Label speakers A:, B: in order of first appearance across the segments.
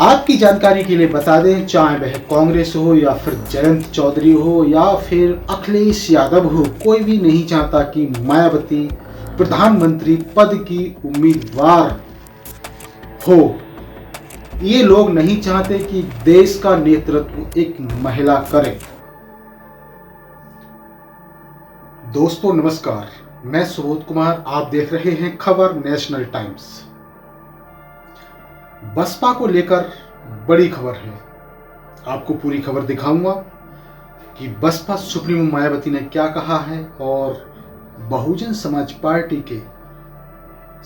A: आपकी जानकारी के लिए बता दें, चाहे वह कांग्रेस हो या फिर जयंत चौधरी हो या फिर अखिलेश यादव हो, कोई भी नहीं चाहता कि मायावती प्रधानमंत्री पद की उम्मीदवार हो। ये लोग नहीं चाहते कि देश का नेतृत्व एक महिला करे। दोस्तों नमस्कार, मैं सुबोध कुमार, आप देख रहे हैं खबर नेशनल टाइम्स। बसपा को लेकर बड़ी खबर है। आपको पूरी खबर दिखाऊंगा कि बसपा सुप्रीमो मायावती ने क्या कहा है और बहुजन समाज पार्टी के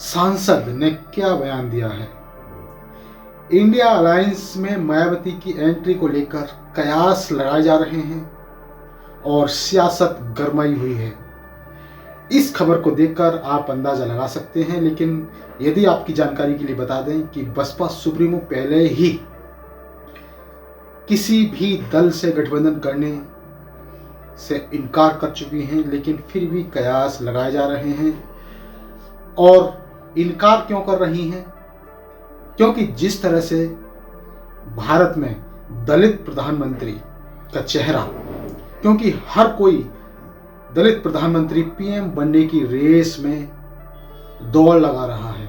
A: सांसद ने क्या बयान दिया है। इंडिया अलायंस में मायावती की एंट्री को लेकर कयास लगाए जा रहे हैं और सियासत गरमाई हुई है। इस खबर को देखकर आप अंदाजा लगा सकते हैं, लेकिन यदि आपकी जानकारी के लिए बता दें कि बसपा सुप्रीमो पहले ही किसी भी दल से गठबंधन करने से इनकार कर चुकी हैं, लेकिन फिर भी कयास लगाए जा रहे हैं। और इनकार क्यों कर रही हैं? क्योंकि जिस तरह से भारत में दलित प्रधानमंत्री का चेहरा, क्योंकि हर कोई दलित प्रधानमंत्री पीएम बनने की रेस में दौड़ लगा रहा है।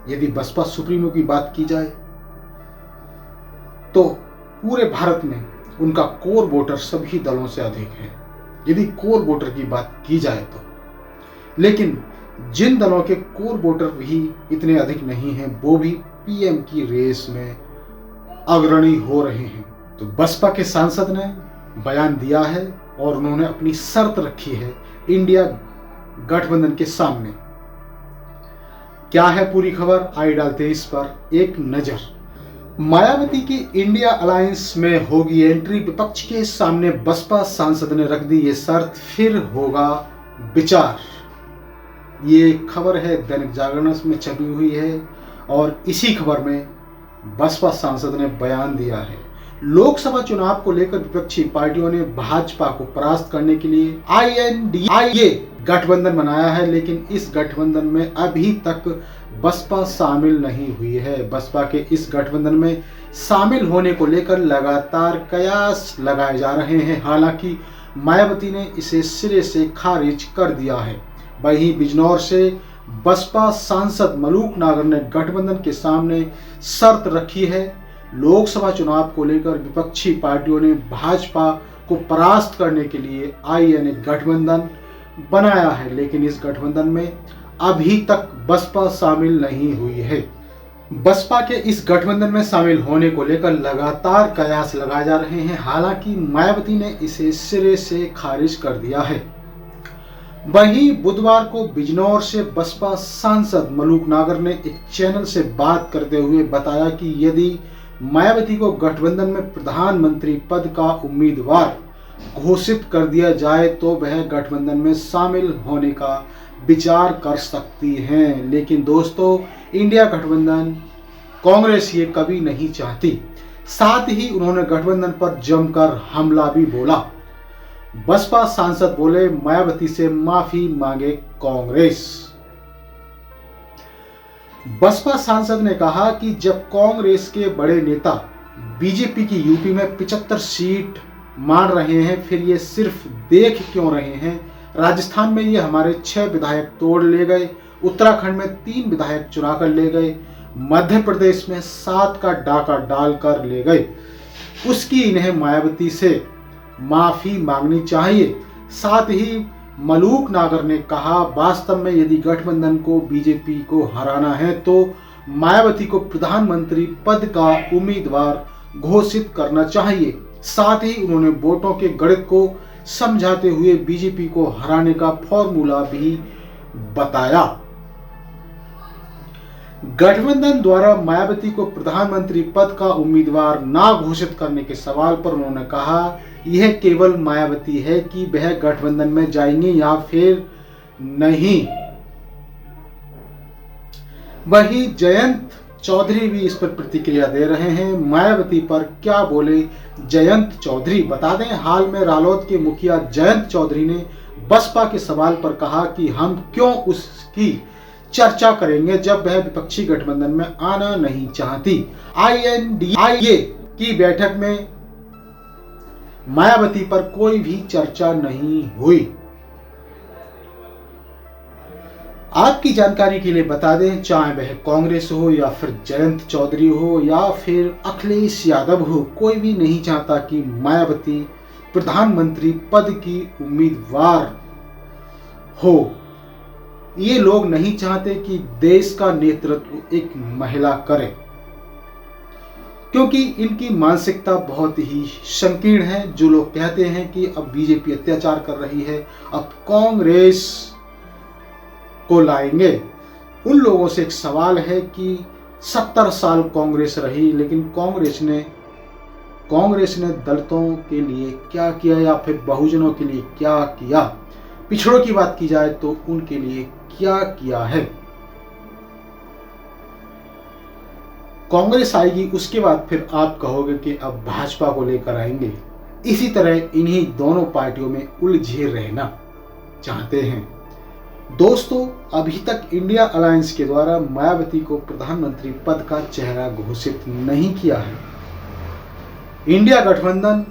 A: यदि बसपा सुप्रीमो की बात की जाए तो पूरे भारत में उनका कोर वोटर सभी दलों से अधिक है, यदि कोर वोटर की बात की जाए तो। लेकिन जिन दलों के कोर वोटर भी इतने अधिक नहीं हैं, वो भी पीएम की रेस में अग्रणी हो रहे हैं। तो बसपा के सांसद ने बयान दिया है और उन्होंने अपनी शर्त रखी है इंडिया गठबंधन के सामने। क्या है पूरी खबर, आइए डालते हैं इस पर एक नजर। मायावती की इंडिया अलायंस में होगी एंट्री, विपक्ष के सामने बसपा सांसद ने रख दी ये शर्त, फिर होगा विचार। ये खबर है दैनिक जागरण में छपी हुई है और इसी खबर में बसपा सांसद ने बयान दिया है। लोकसभा चुनाव को लेकर विपक्षी पार्टियों ने भाजपा को परास्त करने के लिए INDIA गठबंधन बनाया है, लेकिन इस गठबंधन में अभी तक बसपा शामिल नहीं हुई है। बसपा के इस गठबंधन में शामिल होने को लेकर लगातार कयास लगाए जा रहे हैं। हालांकि मायावती ने इसे सिरे से खारिज कर दिया है। वहीं बिजनौर से बसपा सांसद मलूक नागर ने गठबंधन के सामने शर्त रखी है। लोकसभा चुनाव को लेकर विपक्षी पार्टियों ने भाजपा को परास्त करने के लिए INA गठबंधन बनाया है, लेकिन इस गठबंधन में अभी तक बसपा शामिल नहीं हुई है। बसपा के इस गठबंधन में शामिल होने को लेकर लगातार कयास लगाए जा रहे हैं। हालांकि मायावती ने इसे सिरे से खारिज कर दिया है। वहीं बुधवार को बिजनौर से बसपा सांसद मलूक नागर ने एक चैनल से बात करते हुए बताया कि यदि मायावती को गठबंधन में प्रधानमंत्री पद का उम्मीदवार घोषित कर दिया जाए तो वह गठबंधन में शामिल होने का विचार कर सकती हैं। लेकिन दोस्तों, इंडिया गठबंधन कांग्रेस ये कभी नहीं चाहती। साथ ही उन्होंने गठबंधन पर जमकर हमला भी बोला। बसपा सांसद बोले, मायावती से माफी मांगे कांग्रेस। बसपा सांसद ने कहा कि जब कांग्रेस के बड़े नेता बीजेपी की यूपी में 75 सीट मान रहे हैं, फिर ये सिर्फ देख क्यों रहे हैं? राजस्थान में ये हमारे 6 विधायक तोड़ ले गए, उत्तराखंड में 3 विधायक चुरा कर ले गए, मध्य प्रदेश में 7 का डाका डालकर ले गए। उसकी इन्हें मायावती से माफी मांगनी चाहिए। साथ ही मलूक नागर ने कहा, वास्तव में यदि गठबंधन को बीजेपी को हराना है तो मायावती को प्रधानमंत्री पद का उम्मीदवार घोषित करना चाहिए। साथ ही उन्होंने वोटों के गणित को समझाते हुए बीजेपी को हराने का फॉर्मूला भी बताया। गठबंधन द्वारा मायावती को प्रधानमंत्री पद का उम्मीदवार ना घोषित करने के सवाल पर उन्होंने कहा, यह केवल मायावती है कि वह गठबंधन में जाएंगे या फिर नहीं। वहीं जयंत चौधरी भी इस पर प्रतिक्रिया दे रहे हैं। मायावती पर क्या बोले जयंत चौधरी, बता दें हाल में रालोद के मुखिया जयंत चौधरी ने बसपा के सवाल पर कहा कि हम क्यों उसकी चर्चा करेंगे जब वह विपक्षी गठबंधन में आना नहीं चाहती। INDIA की बैठक में मायावती पर कोई भी चर्चा नहीं हुई। आपकी जानकारी के लिए बता दें, चाहे वह कांग्रेस हो या फिर जयंत चौधरी हो या फिर अखिलेश यादव हो, कोई भी नहीं चाहता कि मायावती प्रधानमंत्री पद की उम्मीदवार हो। ये लोग नहीं चाहते कि देश का नेतृत्व एक महिला करे, क्योंकि इनकी मानसिकता बहुत ही संकीर्ण है। जो लोग कहते हैं कि अब बीजेपी अत्याचार कर रही है, अब कांग्रेस को लाएंगे, उन लोगों से एक सवाल है कि 70 साल कांग्रेस रही, लेकिन कांग्रेस ने दलितों के लिए क्या किया या फिर बहुजनों के लिए क्या किया, पिछड़ों की बात की जाए तो उनके लिए क्या किया है। कांग्रेस आएगी, उसके बाद फिर आप कहोगे कि अब भाजपा को लेकर आएंगे। इसी तरह इन्हीं दोनों पार्टियों में उलझे रहना चाहते हैं। दोस्तों, अभी तक इंडिया अलायंस के द्वारा मायावती को प्रधानमंत्री पद का चेहरा घोषित नहीं किया है। इंडिया गठबंधन,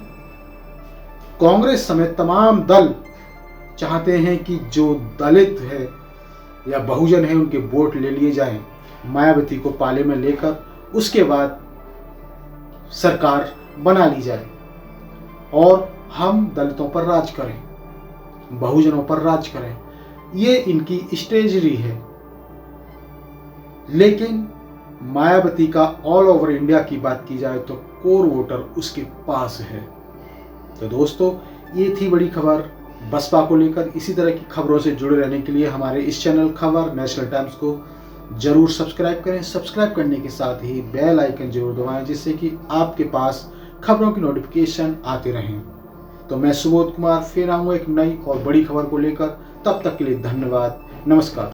A: कांग्रेस समेत तमाम दल चाहते हैं कि जो दलित है या बहुजन है उनके वोट ले लिए जाएं, मायावती को पाले में लेकर उसके बाद सरकार बना ली जाए और हम दलितों पर राज करें, बहुजनों पर राज करें। ये इनकी स्ट्रेटजी है। लेकिन मायावती का ऑल ओवर इंडिया की बात की जाए तो कोर वोटर उसके पास है। तो दोस्तों, ये थी बड़ी खबर बसपा को लेकर। इसी तरह की खबरों से जुड़े रहने के लिए हमारे इस चैनल खबर नेशनल टाइम्स को जरूर सब्सक्राइब करें। सब्सक्राइब करने के साथ ही बेल आइकन जरूर दबाएं, जिससे कि आपके पास खबरों की नोटिफिकेशन आते रहें। तो मैं सुबोध कुमार फिर आऊंगा एक नई और बड़ी खबर को लेकर। तब तक के लिए धन्यवाद, नमस्कार।